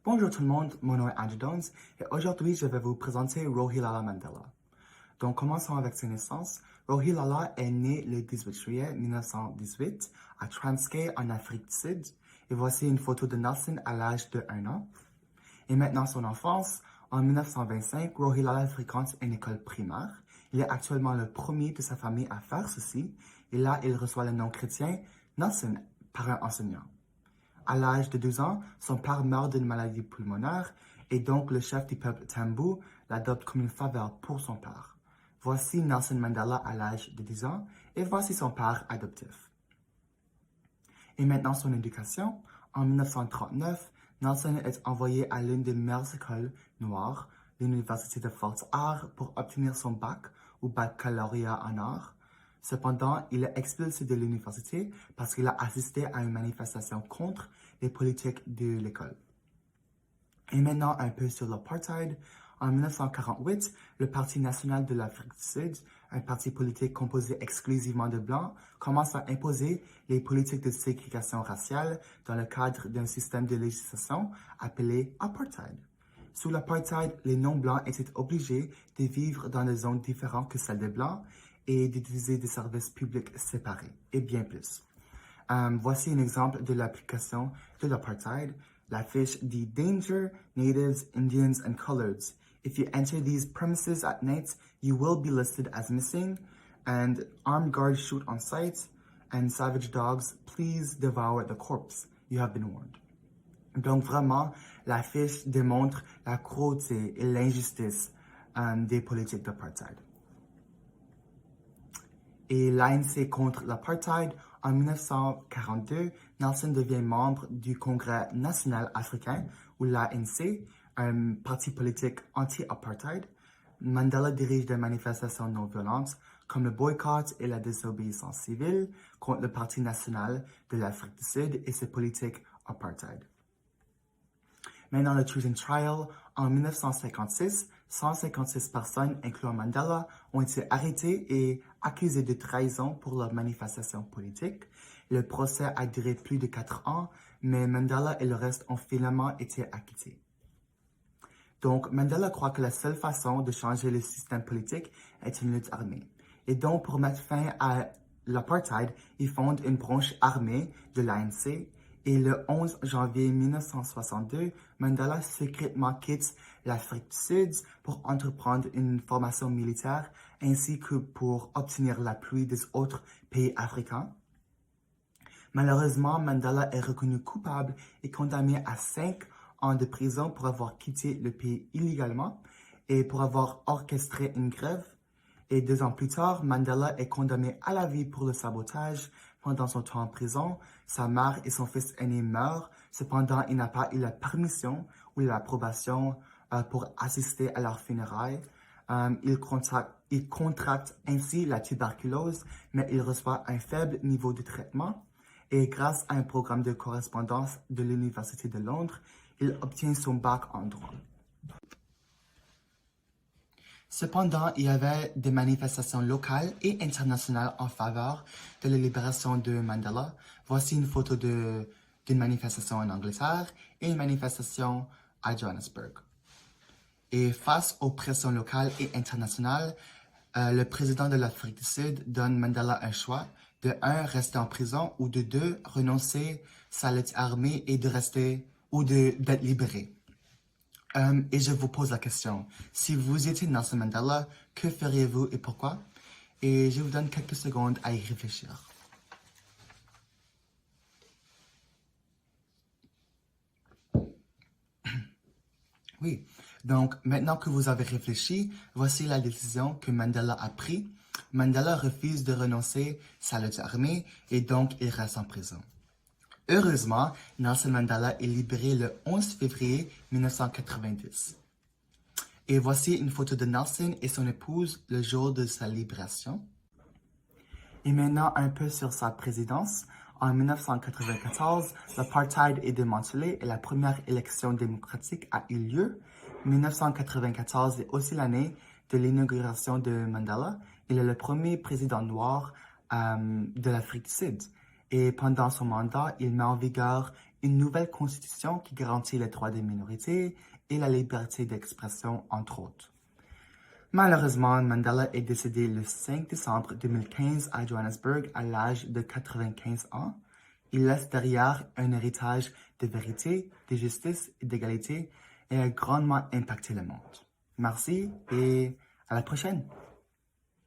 Bonjour tout le monde, mon nom est Andrew Jones et aujourd'hui je vais vous présenter Rohilala Mandela. Donc commençons avec ses naissances. Rohilala est né le 18 juillet 1918 à Transkei en Afrique du Sud et voici une photo de Nelson à l'âge de 1 an. Et maintenant son enfance, en 1925, Rohilala fréquente une école primaire. Il est actuellement le premier de sa famille à faire ceci et là il reçoit le nom chrétien Nelson par un enseignant. À l'âge de 12 ans, son père meurt d'une maladie pulmonaire et donc le chef du peuple Tambu l'adopte comme une faveur pour son père. Voici Nelson Mandela à l'âge de 10 ans et voici son père adoptif. Et maintenant son éducation. En 1939, Nelson est envoyé à l'une des meilleures écoles noires, l'Université de Fort Hare, pour obtenir son bac ou baccalauréat en arts. Cependant, il est expulsé de l'université parce qu'il a assisté à une manifestation contre les politiques de l'école. Et maintenant, un peu sur l'apartheid. En 1948, le Parti national de l'Afrique du Sud, un parti politique composé exclusivement de Blancs, commence à imposer les politiques de ségrégation raciale dans le cadre d'un système de législation appelé apartheid. Sous l'apartheid, les non-blancs étaient obligés de vivre dans des zones différentes que celles des Blancs et d'utiliser des services publics séparés, et bien plus. Voici un exemple de l'application de l'apartheid. La fiche dit Danger, Natives, Indians, and Coloreds. If you enter these premises at night, you will be listed as missing, and armed guards shoot on sight, and savage dogs, please devour the corpse. You have been warned. Donc vraiment, la fiche démontre la cruauté et l'injustice des politiques d'apartheid. Et l'ANC contre l'apartheid, en 1942, Nelson devient membre du Congrès national africain, ou l'ANC, un parti politique anti-apartheid. Mandela dirige des manifestations non violentes, comme le boycott et la désobéissance civile, contre le Parti national de l'Afrique du Sud et ses politiques apartheid. Maintenant, le Truth and Trial, en 1956, 156 personnes, incluant Mandela, ont été arrêtées et accusées de trahison pour leur manifestation politique. Le procès a duré plus de 4 ans, mais Mandela et le reste ont finalement été acquittés. Donc, Mandela croit que la seule façon de changer le système politique est une lutte armée. Et donc, pour mettre fin à l'apartheid, il fonde une branche armée de l'ANC. Et le 11 janvier 1962, Mandela secrètement quitte l'Afrique du Sud pour entreprendre une formation militaire ainsi que pour obtenir l'appui des autres pays africains. Malheureusement, Mandela est reconnu coupable et condamné à 5 ans de prison pour avoir quitté le pays illégalement et pour avoir orchestré une grève. Et 2 ans plus tard, Mandela est condamné à la vie pour le sabotage. Pendant son temps en prison, sa mère et son fils aîné meurent. Cependant, il n'a pas eu la permission ou l'approbation pour assister à leur funérailles. Il contracte ainsi la tuberculose, mais il reçoit un faible niveau de traitement. Et grâce à un programme de correspondance de l'Université de Londres, il obtient son bac en droit. Cependant, il y avait des manifestations locales et internationales en faveur de la libération de Mandela. Voici une photo d'une manifestation en Angleterre et une manifestation à Johannesburg. Et face aux pressions locales et internationales, le président de l'Afrique du Sud donne Mandela un choix. De 1, rester en prison, ou de 2, renoncer sa lutte armée et de rester ou d'être libéré. Et je vous pose la question, si vous étiez Nelson Mandela, que feriez-vous et pourquoi? Et je vous donne quelques secondes à y réfléchir. Oui, donc maintenant que vous avez réfléchi, voici la décision que Mandela a prise. Mandela refuse de renoncer sa lutte armée et donc il reste en prison. Heureusement, Nelson Mandela est libéré le 11 février 1990. Et voici une photo de Nelson et son épouse le jour de sa libération. Et maintenant, un peu sur sa présidence. En 1994, l'apartheid est démantelé et la première élection démocratique a eu lieu. 1994 est aussi l'année de l'inauguration de Mandela. Il est le premier président noir de l'Afrique du Sud. Et pendant son mandat, il met en vigueur une nouvelle constitution qui garantit les droits des minorités et la liberté d'expression, entre autres. Malheureusement, Mandela est décédé le 5 décembre 2015 à Johannesburg à l'âge de 95 ans. Il laisse derrière un héritage de vérité, de justice et d'égalité et a grandement impacté le monde. Merci et à la prochaine.